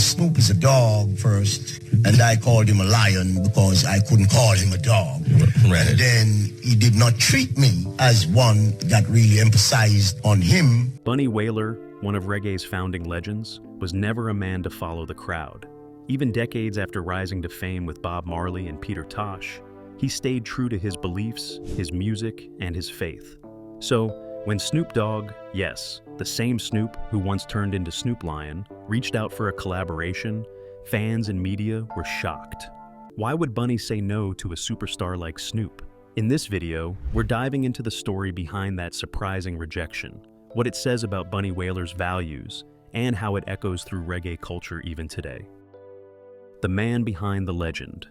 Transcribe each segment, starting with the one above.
Snoop is a dog first, and I called him a lion because I couldn't call him a dog. Right. And then he did not treat me as one that really emphasized on him. Bunny Wailer, one of reggae's founding legends, was never a man to follow the crowd. Even decades after rising to fame with Bob Marley and Peter Tosh, he stayed true to his beliefs, his music, and his faith. So, when Snoop Dogg, yes, the same Snoop who once turned into Snoop Lion, reached out for a collaboration, fans and media were shocked. Why would Bunny say no to a superstar like Snoop? In this video, we're diving into the story behind that surprising rejection, what it says about Bunny Wailer's values, and how it echoes through reggae culture even today. The man behind the legend.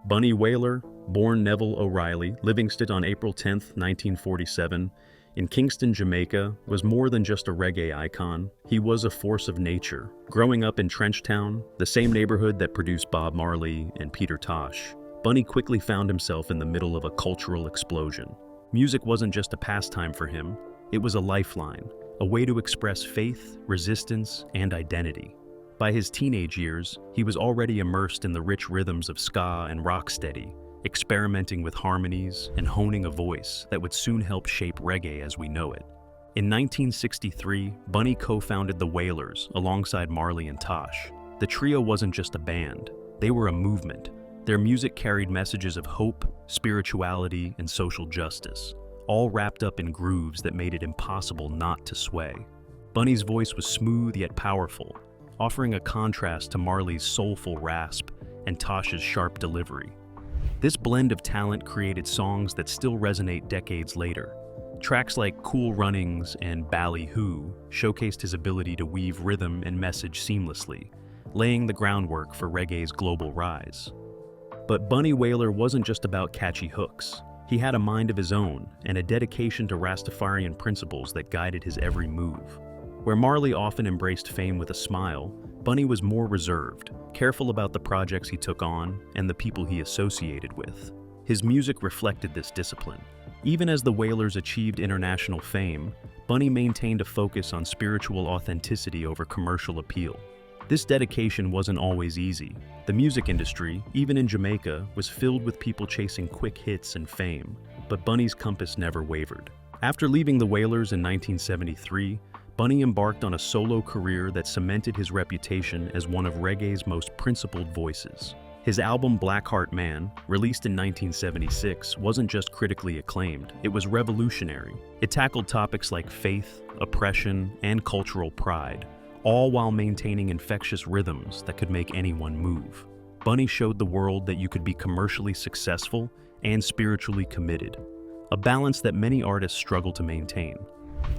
Bunny Wailer, born Neville O'Reilly, Livingston on April 10, 1947, in Kingston, Jamaica, was more than just a reggae icon. He was a force of nature. Growing up in Trenchtown, the same neighborhood that produced Bob Marley and Peter Tosh, Bunny quickly found himself in the middle of a cultural explosion. Music wasn't just a pastime for him, it was a lifeline, a way to express faith, resistance, and identity. By his teenage years, he was already immersed in the rich rhythms of ska and rocksteady, experimenting with harmonies and honing a voice that would soon help shape reggae as we know it. In 1963, Bunny co-founded the Wailers alongside Marley and Tosh. The trio wasn't just a band, they were a movement. Their music carried messages of hope, spirituality, and social justice, all wrapped up in grooves that made it impossible not to sway. Bunny's voice was smooth yet powerful, offering a contrast to Marley's soulful rasp and Tosh's sharp delivery. This blend of talent created songs that still resonate decades later. Tracks like Cool Runnings and Ballyhoo showcased his ability to weave rhythm and message seamlessly, laying the groundwork for reggae's global rise. But Bunny Wailer wasn't just about catchy hooks. He had a mind of his own and a dedication to Rastafarian principles that guided his every move. Where Marley often embraced fame with a smile, Bunny was more reserved, careful about the projects he took on and the people he associated with. His music reflected this discipline. Even as the Wailers achieved international fame, Bunny maintained a focus on spiritual authenticity over commercial appeal. This dedication wasn't always easy. The music industry, even in Jamaica, was filled with people chasing quick hits and fame, but Bunny's compass never wavered. After leaving the Wailers in 1973, Bunny embarked on a solo career that cemented his reputation as one of reggae's most principled voices. His album Black Heart Man, released in 1976, wasn't just critically acclaimed, it was revolutionary. It tackled topics like faith, oppression, and cultural pride, all while maintaining infectious rhythms that could make anyone move. Bunny showed the world that you could be commercially successful and spiritually committed, a balance that many artists struggle to maintain.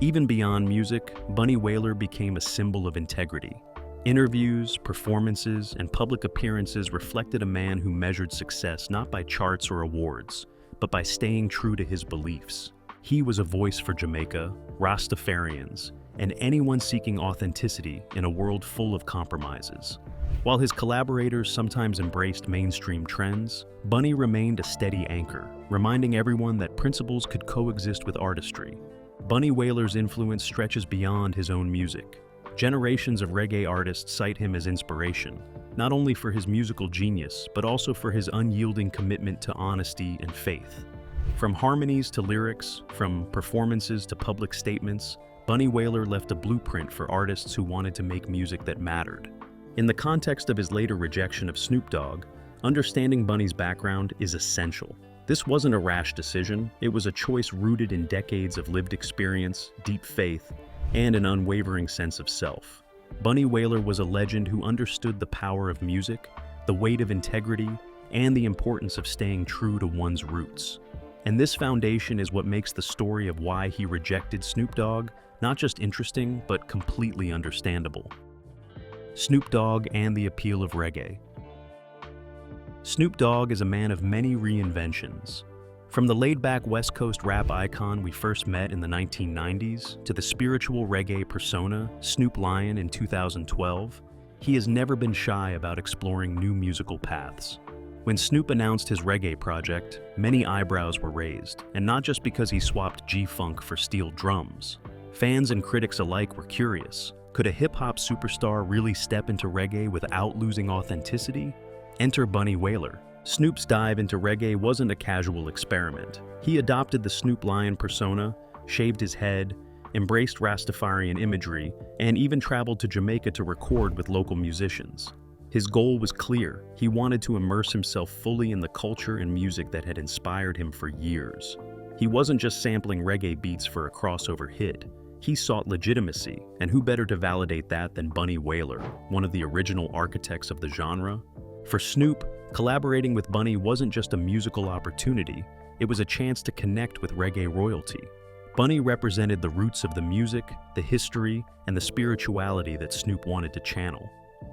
Even beyond music, Bunny Wailer became a symbol of integrity. Interviews, performances, and public appearances reflected a man who measured success not by charts or awards, but by staying true to his beliefs. He was a voice for Jamaica, Rastafarians, and anyone seeking authenticity in a world full of compromises. While his collaborators sometimes embraced mainstream trends, Bunny remained a steady anchor, reminding everyone that principles could coexist with artistry. Bunny Wailer's influence stretches beyond his own music. Generations of reggae artists cite him as inspiration, not only for his musical genius, but also for his unyielding commitment to honesty and faith. From harmonies to lyrics, from performances to public statements, Bunny Wailer left a blueprint for artists who wanted to make music that mattered. In the context of his later rejection of Snoop Dogg, understanding Bunny's background is essential. This wasn't a rash decision, it was a choice rooted in decades of lived experience, deep faith, and an unwavering sense of self. Bunny Wailer was a legend who understood the power of music, the weight of integrity, and the importance of staying true to one's roots. And this foundation is what makes the story of why he rejected Snoop Dogg not just interesting, but completely understandable. Snoop Dogg and the appeal of reggae. Snoop Dogg is a man of many reinventions. From the laid-back West Coast rap icon we first met in the 1990s to the spiritual reggae persona, Snoop Lion, in 2012, he has never been shy about exploring new musical paths. When Snoop announced his reggae project, many eyebrows were raised, and not just because he swapped G-Funk for steel drums. Fans and critics alike were curious. Could a hip-hop superstar really step into reggae without losing authenticity? Enter Bunny Wailer. Snoop's dive into reggae wasn't a casual experiment. He adopted the Snoop Lion persona, shaved his head, embraced Rastafarian imagery, and even traveled to Jamaica to record with local musicians. His goal was clear. He wanted to immerse himself fully in the culture and music that had inspired him for years. He wasn't just sampling reggae beats for a crossover hit. He sought legitimacy, and who better to validate that than Bunny Wailer, one of the original architects of the genre? For Snoop, collaborating with Bunny wasn't just a musical opportunity, it was a chance to connect with reggae royalty. Bunny represented the roots of the music, the history, and the spirituality that Snoop wanted to channel.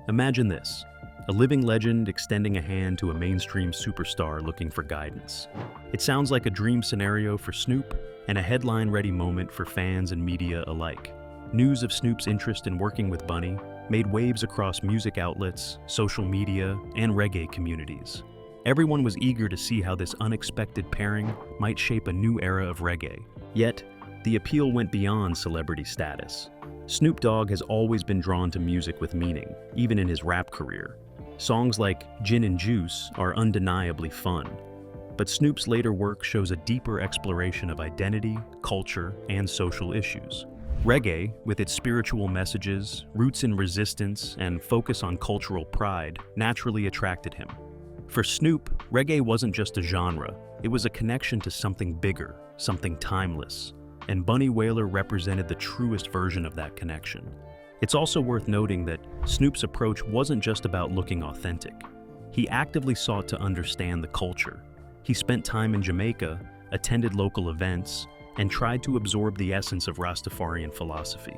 Imagine this, a living legend extending a hand to a mainstream superstar looking for guidance. It sounds like a dream scenario for Snoop, and a headline-ready moment for fans and media alike. News of Snoop's interest in working with Bunny made waves across music outlets, social media, and reggae communities. Everyone was eager to see how this unexpected pairing might shape a new era of reggae. Yet, the appeal went beyond celebrity status. Snoop Dogg has always been drawn to music with meaning, even in his rap career. Songs like Gin and Juice are undeniably fun. But Snoop's later work shows a deeper exploration of identity, culture, and social issues. Reggae, with its spiritual messages, roots in resistance, and focus on cultural pride, naturally attracted him. For Snoop, reggae wasn't just a genre, it was a connection to something bigger, something timeless, and Bunny Wailer represented the truest version of that connection. It's also worth noting that Snoop's approach wasn't just about looking authentic. He actively sought to understand the culture. He spent time in Jamaica, attended local events, and tried to absorb the essence of Rastafarian philosophy.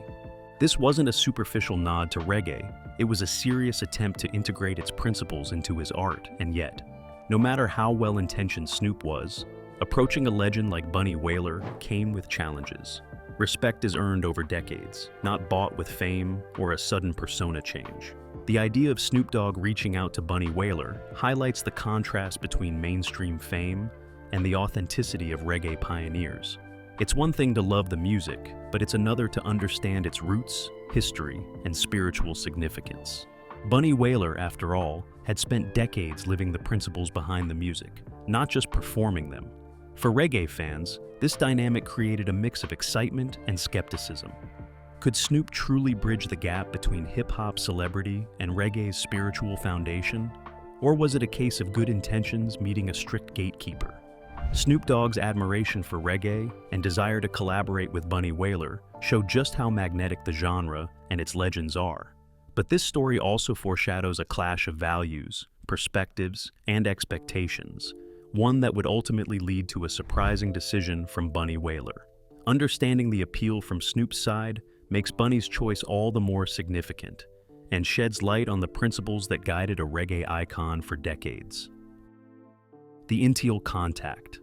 This wasn't a superficial nod to reggae, it was a serious attempt to integrate its principles into his art, and yet, no matter how well-intentioned Snoop was, approaching a legend like Bunny Wailer came with challenges. Respect is earned over decades, not bought with fame or a sudden persona change. The idea of Snoop Dogg reaching out to Bunny Wailer highlights the contrast between mainstream fame and the authenticity of reggae pioneers. It's one thing to love the music, but it's another to understand its roots, history, and spiritual significance. Bunny Wailer, after all, had spent decades living the principles behind the music, not just performing them. For reggae fans, this dynamic created a mix of excitement and skepticism. Could Snoop truly bridge the gap between hip-hop celebrity and reggae's spiritual foundation? Or was it a case of good intentions meeting a strict gatekeeper? Snoop Dogg's admiration for reggae and desire to collaborate with Bunny Wailer show just how magnetic the genre and its legends are. But this story also foreshadows a clash of values, perspectives, and expectations, one that would ultimately lead to a surprising decision from Bunny Wailer. Understanding the appeal from Snoop's side makes Bunny's choice all the more significant and sheds light on the principles that guided a reggae icon for decades. The initial contact.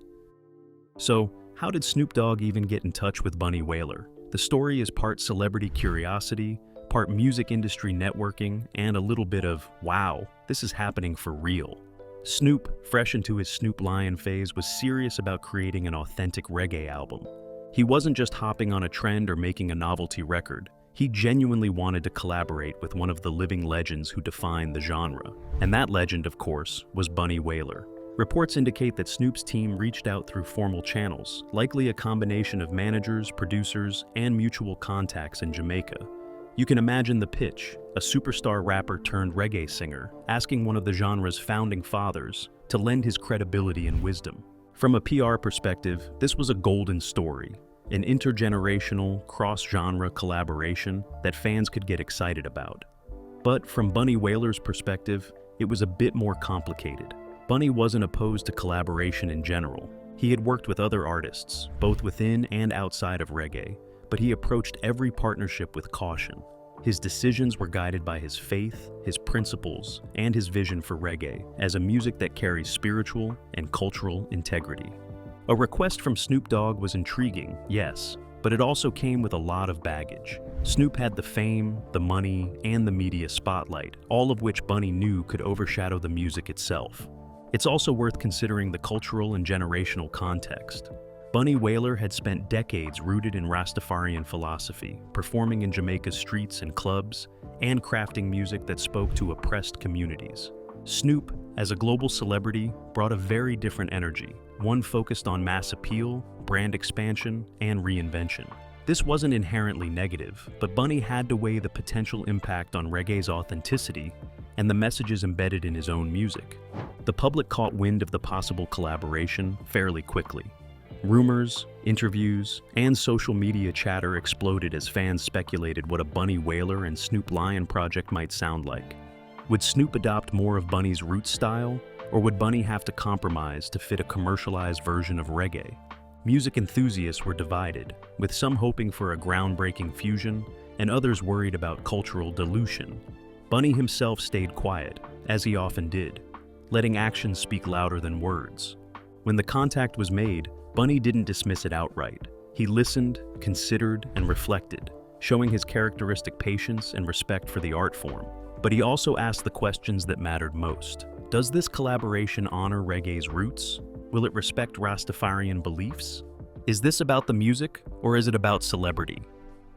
So, how did Snoop Dogg even get in touch with Bunny Wailer? The story is part celebrity curiosity, part music industry networking, and a little bit of, wow, this is happening for real. Snoop, fresh into his Snoop Lion phase, was serious about creating an authentic reggae album. He wasn't just hopping on a trend or making a novelty record. He genuinely wanted to collaborate with one of the living legends who defined the genre. And that legend, of course, was Bunny Wailer. Reports indicate that Snoop's team reached out through formal channels, likely a combination of managers, producers, and mutual contacts in Jamaica. You can imagine the pitch, a superstar rapper turned reggae singer, asking one of the genre's founding fathers to lend his credibility and wisdom. From a PR perspective, this was a golden story, an intergenerational, cross-genre collaboration that fans could get excited about. But from Bunny Wailer's perspective, it was a bit more complicated. Bunny wasn't opposed to collaboration in general. He had worked with other artists, both within and outside of reggae, but he approached every partnership with caution. His decisions were guided by his faith, his principles, and his vision for reggae as a music that carries spiritual and cultural integrity. A request from Snoop Dogg was intriguing, yes, but it also came with a lot of baggage. Snoop had the fame, the money, and the media spotlight, all of which Bunny knew could overshadow the music itself. It's also worth considering the cultural and generational context. Bunny Wailer had spent decades rooted in Rastafarian philosophy, performing in Jamaica's streets and clubs, and crafting music that spoke to oppressed communities. Snoop, as a global celebrity, brought a very different energy, one focused on mass appeal, brand expansion, and reinvention. This wasn't inherently negative, but Bunny had to weigh the potential impact on reggae's authenticity and the messages embedded in his own music. The public caught wind of the possible collaboration fairly quickly. Rumors, interviews, and social media chatter exploded as fans speculated what a Bunny Wailer and Snoop Lion project might sound like. Would Snoop adopt more of Bunny's roots style, or would Bunny have to compromise to fit a commercialized version of reggae? Music enthusiasts were divided, with some hoping for a groundbreaking fusion and others worried about cultural dilution. Bunny himself stayed quiet, as he often did, letting actions speak louder than words. When the contact was made, Bunny didn't dismiss it outright. He listened, considered, and reflected, showing his characteristic patience and respect for the art form. But he also asked the questions that mattered most. Does this collaboration honor reggae's roots? Will it respect Rastafarian beliefs? Is this about the music, or is it about celebrity?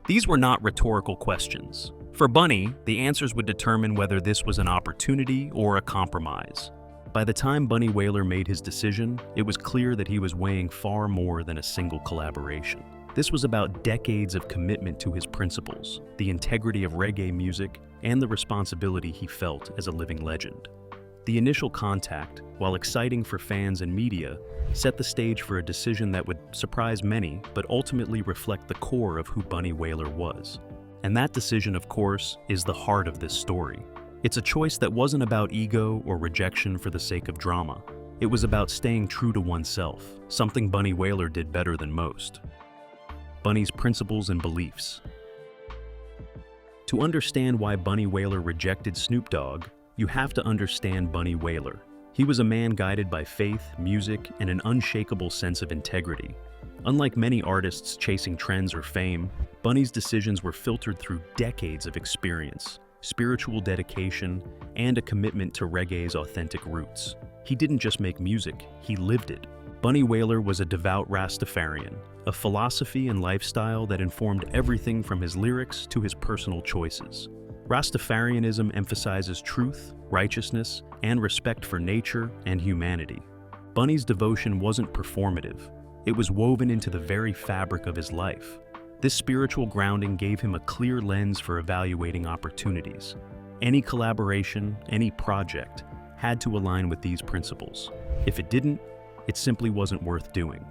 These were not rhetorical questions. For Bunny, the answers would determine whether this was an opportunity or a compromise. By the time Bunny Wailer made his decision, it was clear that he was weighing far more than a single collaboration. This was about decades of commitment to his principles, the integrity of reggae music, and the responsibility he felt as a living legend. The initial contact, while exciting for fans and media, set the stage for a decision that would surprise many but ultimately reflect the core of who Bunny Wailer was. And that decision, of course, is the heart of this story. It's a choice that wasn't about ego or rejection for the sake of drama. It was about staying true to oneself, something Bunny Wailer did better than most. Bunny's principles and beliefs. To understand why Bunny Wailer rejected Snoop Dogg, you have to understand Bunny Wailer. He was a man guided by faith, music, and an unshakable sense of integrity. Unlike many artists chasing trends or fame, Bunny's decisions were filtered through decades of experience, spiritual dedication, and a commitment to reggae's authentic roots. He didn't just make music, he lived it. Bunny Wailer was a devout Rastafarian, a philosophy and lifestyle that informed everything from his lyrics to his personal choices. Rastafarianism emphasizes truth, righteousness, and respect for nature and humanity. Bunny's devotion wasn't performative. It was woven into the very fabric of his life. This spiritual grounding gave him a clear lens for evaluating opportunities. Any collaboration, any project, had to align with these principles. If it didn't, it simply wasn't worth doing.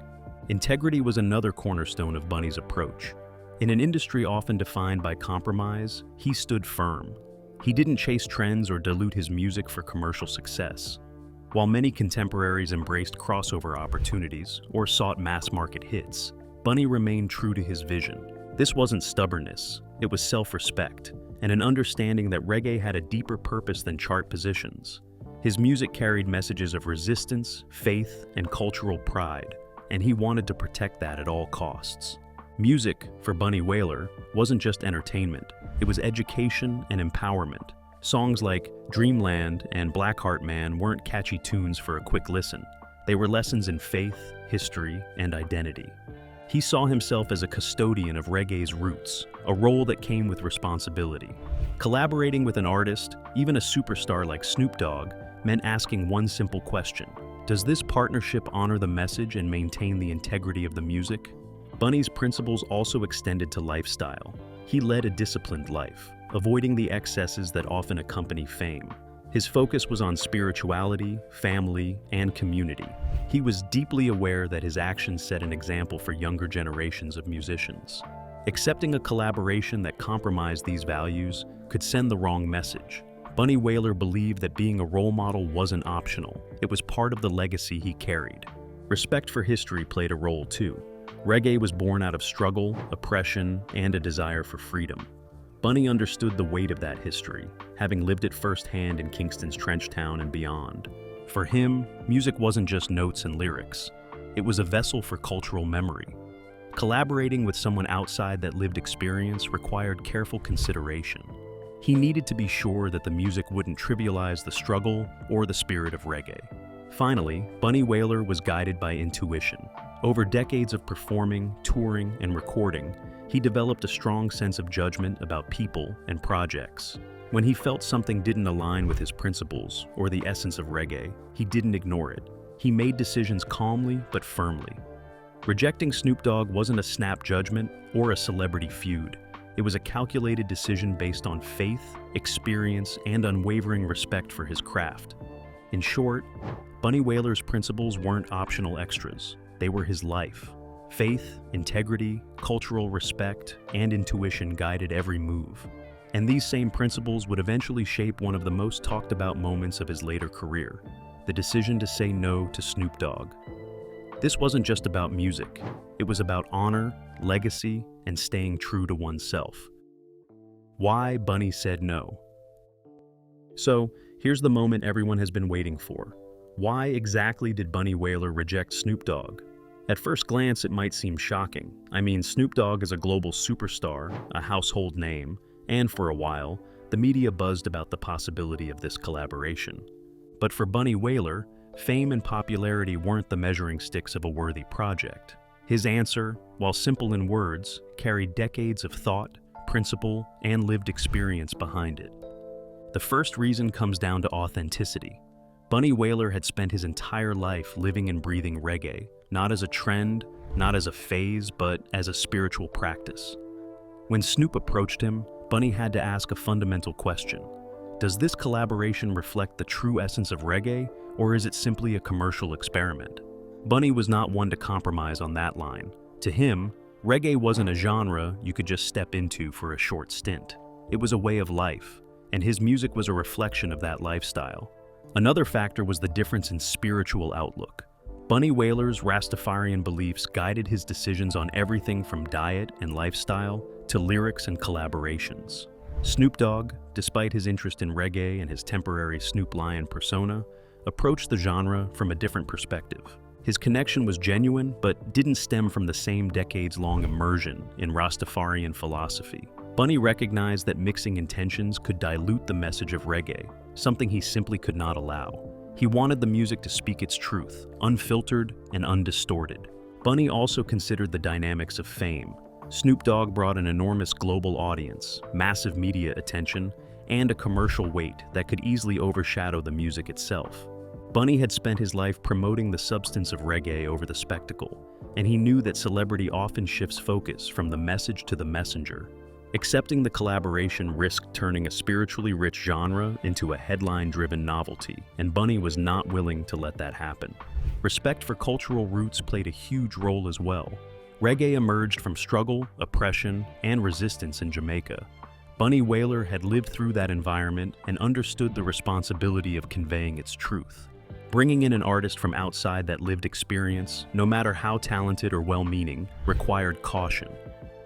Integrity was another cornerstone of Bunny's approach. In an industry often defined by compromise, he stood firm. He didn't chase trends or dilute his music for commercial success. While many contemporaries embraced crossover opportunities or sought mass-market hits, Bunny remained true to his vision. This wasn't stubbornness, it was self-respect, and an understanding that reggae had a deeper purpose than chart positions. His music carried messages of resistance, faith, and cultural pride, and he wanted to protect that at all costs. Music, for Bunny Wailer, wasn't just entertainment, it was education and empowerment. Songs like Dreamland and Blackheart Man weren't catchy tunes for a quick listen. They were lessons in faith, history, and identity. He saw himself as a custodian of reggae's roots, a role that came with responsibility. Collaborating with an artist, even a superstar like Snoop Dogg, meant asking one simple question: does this partnership honor the message and maintain the integrity of the music? Bunny's principles also extended to lifestyle. He led a disciplined life, avoiding the excesses that often accompany fame. His focus was on spirituality, family, and community. He was deeply aware that his actions set an example for younger generations of musicians. Accepting a collaboration that compromised these values could send the wrong message. Bunny Wailer believed that being a role model wasn't optional. It was part of the legacy he carried. Respect for history played a role too. Reggae was born out of struggle, oppression, and a desire for freedom. Bunny understood the weight of that history, having lived it firsthand in Kingston's Trenchtown and beyond. For him, music wasn't just notes and lyrics. It was a vessel for cultural memory. Collaborating with someone outside that lived experience required careful consideration. He needed to be sure that the music wouldn't trivialize the struggle or the spirit of reggae. Finally, Bunny Wailer was guided by intuition. Over decades of performing, touring, and recording, he developed a strong sense of judgment about people and projects. When he felt something didn't align with his principles or the essence of reggae, he didn't ignore it. He made decisions calmly but firmly. Rejecting Snoop Dogg wasn't a snap judgment or a celebrity feud. It was a calculated decision based on faith, experience, and unwavering respect for his craft. In short, Bunny Wailer's principles weren't optional extras. They were his life. Faith, integrity, cultural respect, and intuition guided every move. And these same principles would eventually shape one of the most talked about moments of his later career, the decision to say no to Snoop Dogg. This wasn't just about music. It was about honor, legacy, and staying true to oneself. Why Bunny said no. So, here's the moment everyone has been waiting for. Why exactly did Bunny Wailer reject Snoop Dogg? At first glance, it might seem shocking. I mean, Snoop Dogg is a global superstar, a household name, and for a while, the media buzzed about the possibility of this collaboration. But for Bunny Wailer, fame and popularity weren't the measuring sticks of a worthy project. His answer, while simple in words, carried decades of thought, principle, and lived experience behind it. The first reason comes down to authenticity. Bunny Wailer had spent his entire life living and breathing reggae, not as a trend, not as a phase, but as a spiritual practice. When Snoop approached him, Bunny had to ask a fundamental question. Does this collaboration reflect the true essence of reggae, or is it simply a commercial experiment? Bunny was not one to compromise on that line. To him, reggae wasn't a genre you could just step into for a short stint. It was a way of life, and his music was a reflection of that lifestyle. Another factor was the difference in spiritual outlook. Bunny Wailer's Rastafarian beliefs guided his decisions on everything from diet and lifestyle to lyrics and collaborations. Snoop Dogg, despite his interest in reggae and his temporary Snoop Lion persona, approached the genre from a different perspective. His connection was genuine, but didn't stem from the same decades-long immersion in Rastafarian philosophy. Bunny recognized that mixing intentions could dilute the message of reggae, something he simply could not allow. He wanted the music to speak its truth, unfiltered and undistorted. Bunny also considered the dynamics of fame. Snoop Dogg brought an enormous global audience, massive media attention, and a commercial weight that could easily overshadow the music itself. Bunny had spent his life promoting the substance of reggae over the spectacle, and he knew that celebrity often shifts focus from the message to the messenger. Accepting the collaboration risked turning a spiritually rich genre into a headline-driven novelty, and Bunny was not willing to let that happen. Respect for cultural roots played a huge role as well. Reggae emerged from struggle, oppression, and resistance in Jamaica. Bunny Wailer had lived through that environment and understood the responsibility of conveying its truth. Bringing in an artist from outside that lived experience, no matter how talented or well-meaning, required caution.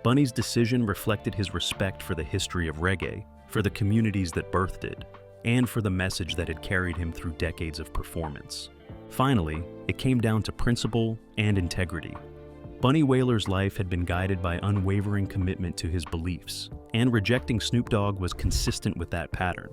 Bunny's decision reflected his respect for the history of reggae, for the communities that birthed it, and for the message that had carried him through decades of performance. Finally, it came down to principle and integrity. Bunny Wailer's life had been guided by unwavering commitment to his beliefs, and rejecting Snoop Dogg was consistent with that pattern.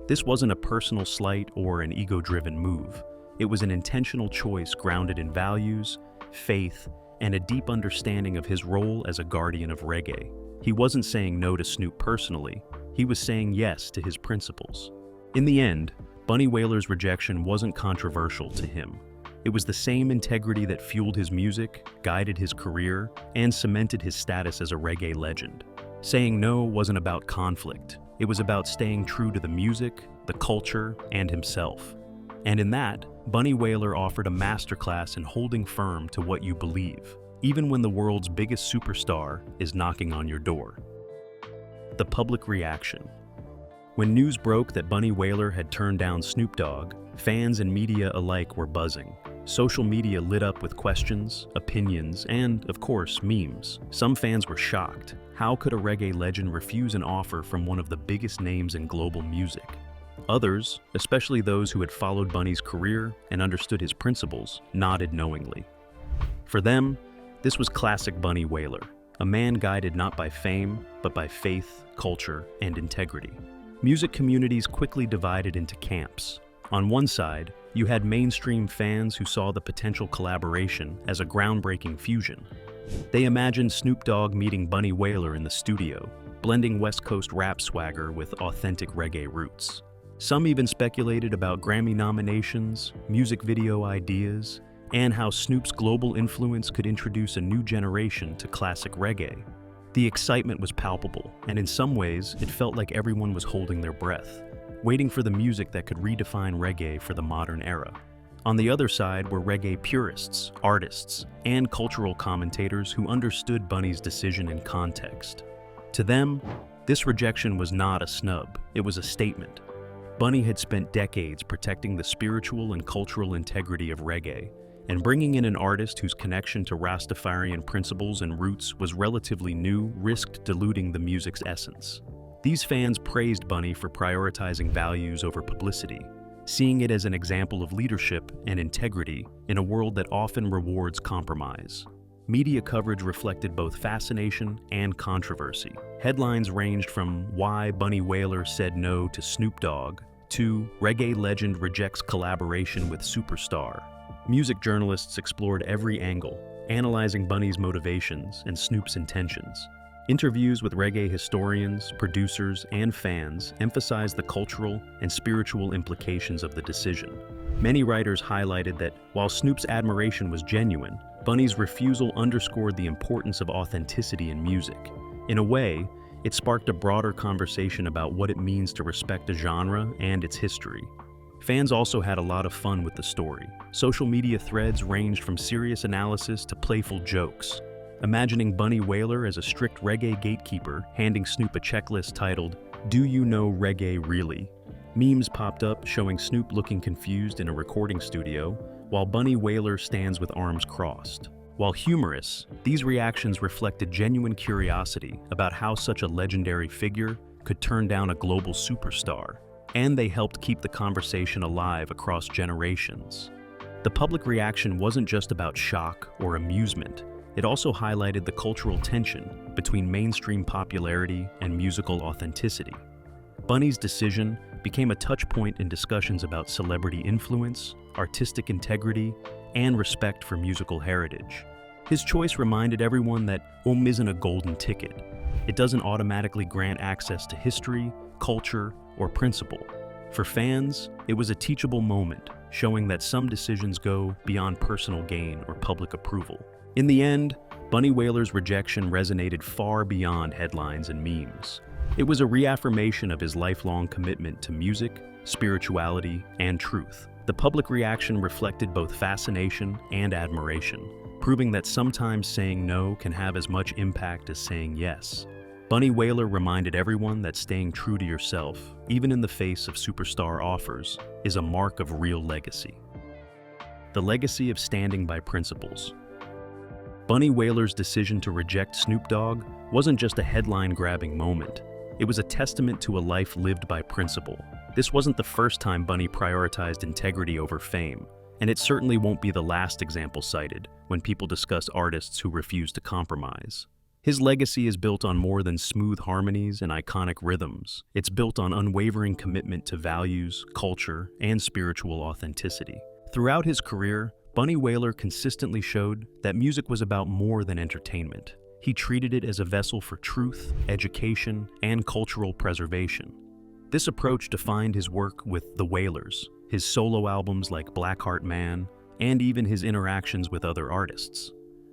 This wasn't a personal slight or an ego-driven move. It was an intentional choice grounded in values, faith, and a deep understanding of his role as a guardian of reggae. He wasn't saying no to Snoop personally, he was saying yes to his principles. In the end, Bunny Wailer's rejection wasn't controversial to him. It was the same integrity that fueled his music, guided his career, and cemented his status as a reggae legend. Saying no wasn't about conflict, it was about staying true to the music, the culture, and himself. And in that, Bunny Wailer offered a masterclass in holding firm to what you believe, even when the world's biggest superstar is knocking on your door. The public reaction. When news broke that Bunny Wailer had turned down Snoop Dogg, fans and media alike were buzzing. Social media lit up with questions, opinions, and, of course, memes. Some fans were shocked. How could a reggae legend refuse an offer from one of the biggest names in global music? Others, especially those who had followed Bunny's career and understood his principles, nodded knowingly. For them, this was classic Bunny Wailer, a man guided not by fame, but by faith, culture, and integrity. Music communities quickly divided into camps. On one side, you had mainstream fans who saw the potential collaboration as a groundbreaking fusion. They imagined Snoop Dogg meeting Bunny Wailer in the studio, blending West Coast rap swagger with authentic reggae roots. Some even speculated about Grammy nominations, music video ideas, and how Snoop's global influence could introduce a new generation to classic reggae. The excitement was palpable, and in some ways, it felt like everyone was holding their breath, waiting for the music that could redefine reggae for the modern era. On the other side were reggae purists, artists, and cultural commentators who understood Bunny's decision in context. To them, this rejection was not a snub, it was a statement. Bunny had spent decades protecting the spiritual and cultural integrity of reggae, and bringing in an artist whose connection to Rastafarian principles and roots was relatively new risked diluting the music's essence. These fans praised Bunny for prioritizing values over publicity, seeing it as an example of leadership and integrity in a world that often rewards compromise. Media coverage reflected both fascination and controversy. Headlines ranged from "Why Bunny Wailer Said No to Snoop Dogg" to "Reggae Legend Rejects Collaboration with Superstar." Music journalists explored every angle, analyzing Bunny's motivations and Snoop's intentions. Interviews with reggae historians, producers, and fans emphasized the cultural and spiritual implications of the decision. Many writers highlighted that while Snoop's admiration was genuine, Bunny's refusal underscored the importance of authenticity in music. In a way, it sparked a broader conversation about what it means to respect a genre and its history. Fans also had a lot of fun with the story. Social media threads ranged from serious analysis to playful jokes. Imagining Bunny Wailer as a strict reggae gatekeeper, handing Snoop a checklist titled, "Do you know reggae really?" Memes popped up showing Snoop looking confused in a recording studio, while Bunny Wailer stands with arms crossed. While humorous, these reactions reflected genuine curiosity about how such a legendary figure could turn down a global superstar, and they helped keep the conversation alive across generations. The public reaction wasn't just about shock or amusement. It also highlighted the cultural tension between mainstream popularity and musical authenticity. Bunny's decision became a touchpoint in discussions about celebrity influence, artistic integrity, and respect for musical heritage. His choice reminded everyone that isn't a golden ticket. It doesn't automatically grant access to history, culture, or principle. For fans, it was a teachable moment, showing that some decisions go beyond personal gain or public approval. In the end, Bunny Wailer's rejection resonated far beyond headlines and memes. It was a reaffirmation of his lifelong commitment to music, spirituality, and truth. The public reaction reflected both fascination and admiration, proving that sometimes saying no can have as much impact as saying yes. Bunny Wailer reminded everyone that staying true to yourself, even in the face of superstar offers, is a mark of real legacy. The legacy of standing by principles. Bunny Wailer's decision to reject Snoop Dogg wasn't just a headline-grabbing moment. It was a testament to a life lived by principle. This wasn't the first time Bunny prioritized integrity over fame, and it certainly won't be the last example cited when people discuss artists who refuse to compromise. His legacy is built on more than smooth harmonies and iconic rhythms. It's built on unwavering commitment to values, culture, and spiritual authenticity. Throughout his career, Bunny Wailer consistently showed that music was about more than entertainment. He treated it as a vessel for truth, education, and cultural preservation. This approach defined his work with the Wailers, his solo albums like Blackheart Man, and even his interactions with other artists.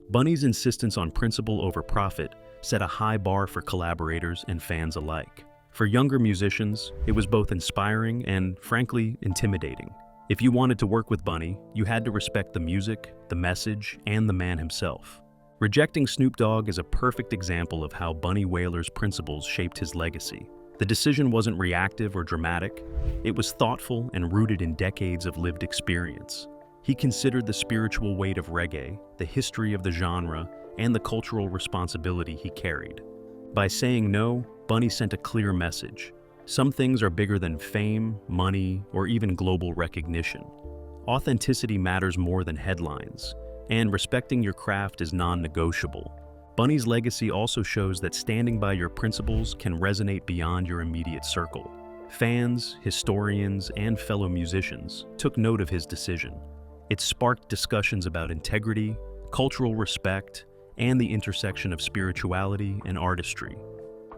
Bunny's insistence on principle over profit set a high bar for collaborators and fans alike. For younger musicians, it was both inspiring and, frankly, intimidating. If you wanted to work with Bunny, you had to respect the music, the message, and the man himself. Rejecting Snoop Dogg is a perfect example of how Bunny Wailer's principles shaped his legacy. The decision wasn't reactive or dramatic. It was thoughtful and rooted in decades of lived experience. He considered the spiritual weight of reggae, the history of the genre, and the cultural responsibility he carried. By saying no, Bunny sent a clear message. Some things are bigger than fame, money, or even global recognition. Authenticity matters more than headlines, and respecting your craft is non-negotiable. Bunny's legacy also shows that standing by your principles can resonate beyond your immediate circle. Fans, historians, and fellow musicians took note of his decision. It sparked discussions about integrity, cultural respect, and the intersection of spirituality and artistry.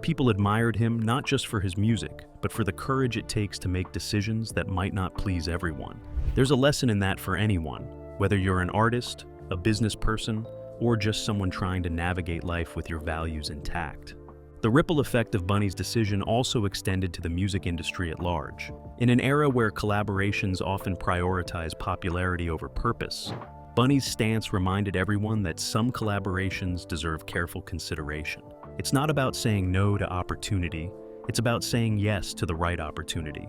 People admired him not just for his music, but for the courage it takes to make decisions that might not please everyone. There's a lesson in that for anyone, whether you're an artist, a business person, or just someone trying to navigate life with your values intact. The ripple effect of Bunny's decision also extended to the music industry at large. In an era where collaborations often prioritize popularity over purpose, Bunny's stance reminded everyone that some collaborations deserve careful consideration. It's not about saying no to opportunity, it's about saying yes to the right opportunity.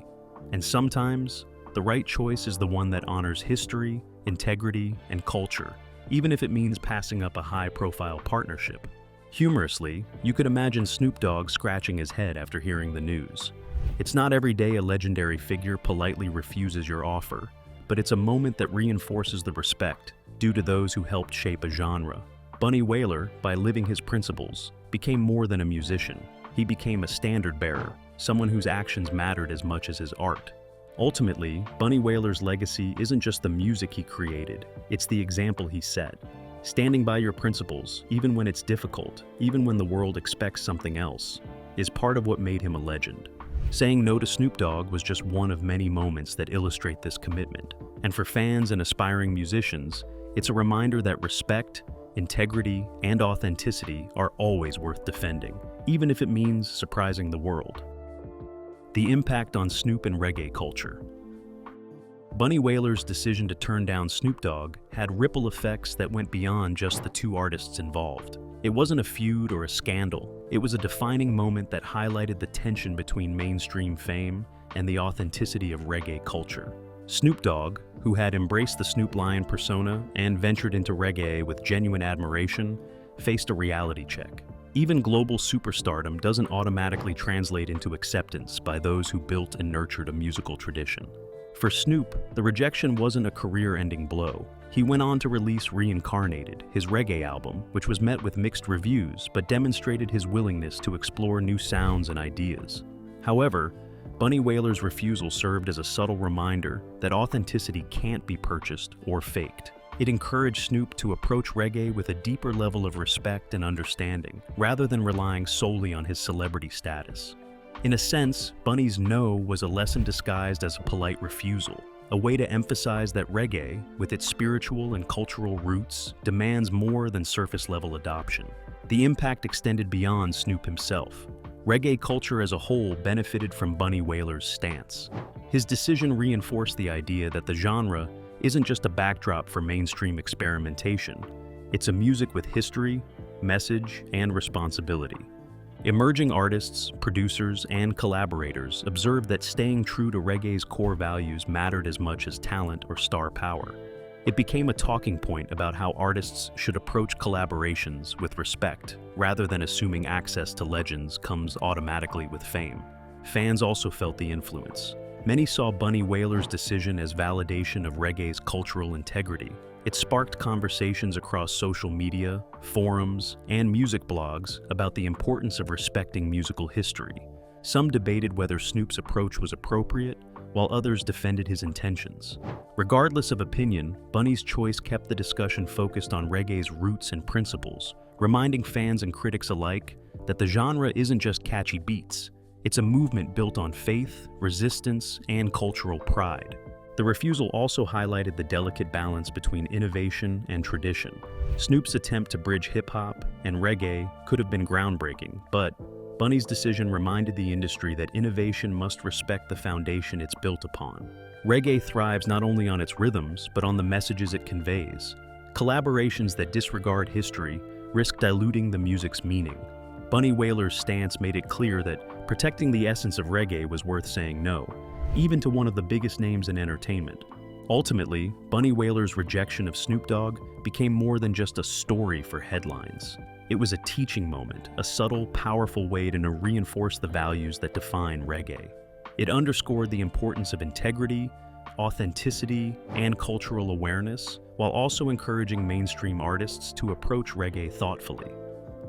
And sometimes, the right choice is the one that honors history, integrity, and culture, even if it means passing up a high-profile partnership. Humorously, you could imagine Snoop Dogg scratching his head after hearing the news. It's not every day a legendary figure politely refuses your offer, but it's a moment that reinforces the respect due to those who helped shape a genre. Bunny Wailer, by living his principles, became more than a musician. He became a standard-bearer, someone whose actions mattered as much as his art. Ultimately, Bunny Wailer's legacy isn't just the music he created, it's the example he set. Standing by your principles, even when it's difficult, even when the world expects something else, is part of what made him a legend. Saying no to Snoop Dogg was just one of many moments that illustrate this commitment. And for fans and aspiring musicians, it's a reminder that respect, integrity, and authenticity are always worth defending, even if it means surprising the world. The impact on Snoop and reggae culture. Bunny Wailer's decision to turn down Snoop Dogg had ripple effects that went beyond just the two artists involved. It wasn't a feud or a scandal. It was a defining moment that highlighted the tension between mainstream fame and the authenticity of reggae culture. Snoop Dogg, who had embraced the Snoop Lion persona and ventured into reggae with genuine admiration, faced a reality check. Even global superstardom doesn't automatically translate into acceptance by those who built and nurtured a musical tradition. For Snoop, the rejection wasn't a career-ending blow. He went on to release Reincarnated, his reggae album, which was met with mixed reviews but demonstrated his willingness to explore new sounds and ideas. However, Bunny Wailer's refusal served as a subtle reminder that authenticity can't be purchased or faked. It encouraged Snoop to approach reggae with a deeper level of respect and understanding, rather than relying solely on his celebrity status. In a sense, Bunny's no was a lesson disguised as a polite refusal, a way to emphasize that reggae, with its spiritual and cultural roots, demands more than surface-level adoption. The impact extended beyond Snoop himself. Reggae culture as a whole benefited from Bunny Wailer's stance. His decision reinforced the idea that the genre isn't just a backdrop for mainstream experimentation. It's a music with history, message, and responsibility. Emerging artists, producers, and collaborators observed that staying true to reggae's core values mattered as much as talent or star power. It became a talking point about how artists should approach collaborations with respect, rather than assuming access to legends comes automatically with fame. Fans also felt the influence. Many saw Bunny Wailer's decision as validation of reggae's cultural integrity. It sparked conversations across social media, forums, and music blogs about the importance of respecting musical history. Some debated whether Snoop's approach was appropriate, while others defended his intentions. Regardless of opinion, Bunny's choice kept the discussion focused on reggae's roots and principles, reminding fans and critics alike that the genre isn't just catchy beats. It's a movement built on faith, resistance, and cultural pride. The refusal also highlighted the delicate balance between innovation and tradition. Snoop's attempt to bridge hip-hop and reggae could have been groundbreaking, but Bunny's decision reminded the industry that innovation must respect the foundation it's built upon. Reggae thrives not only on its rhythms, but on the messages it conveys. Collaborations that disregard history risk diluting the music's meaning. Bunny Wailer's stance made it clear that protecting the essence of reggae was worth saying no, even to one of the biggest names in entertainment. Ultimately, Bunny Wailer's rejection of Snoop Dogg became more than just a story for headlines. It was a teaching moment, a subtle, powerful way to reinforce the values that define reggae. It underscored the importance of integrity, authenticity, and cultural awareness, while also encouraging mainstream artists to approach reggae thoughtfully.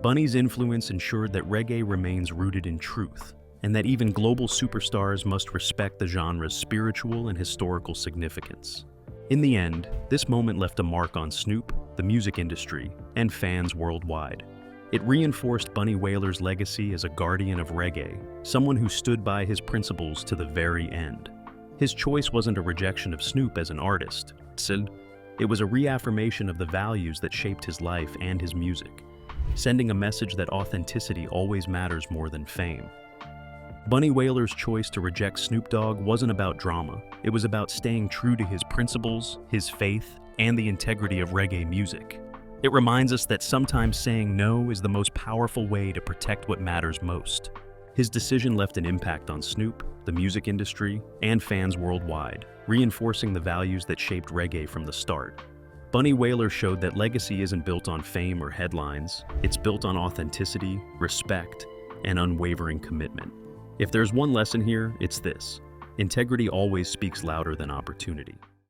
Bunny's influence ensured that reggae remains rooted in truth, and that even global superstars must respect the genre's spiritual and historical significance. In the end, this moment left a mark on Snoop, the music industry, and fans worldwide. It reinforced Bunny Wailer's legacy as a guardian of reggae, someone who stood by his principles to the very end. His choice wasn't a rejection of Snoop as an artist. It was a reaffirmation of the values that shaped his life and his music, sending a message that authenticity always matters more than fame. Bunny Wailer's choice to reject Snoop Dogg wasn't about drama. It was about staying true to his principles, his faith, and the integrity of reggae music. It reminds us that sometimes saying no is the most powerful way to protect what matters most. His decision left an impact on Snoop, the music industry, and fans worldwide, reinforcing the values that shaped reggae from the start. Bunny Wailer showed that legacy isn't built on fame or headlines. It's built on authenticity, respect, and unwavering commitment. If there's one lesson here, it's this: integrity always speaks louder than opportunity.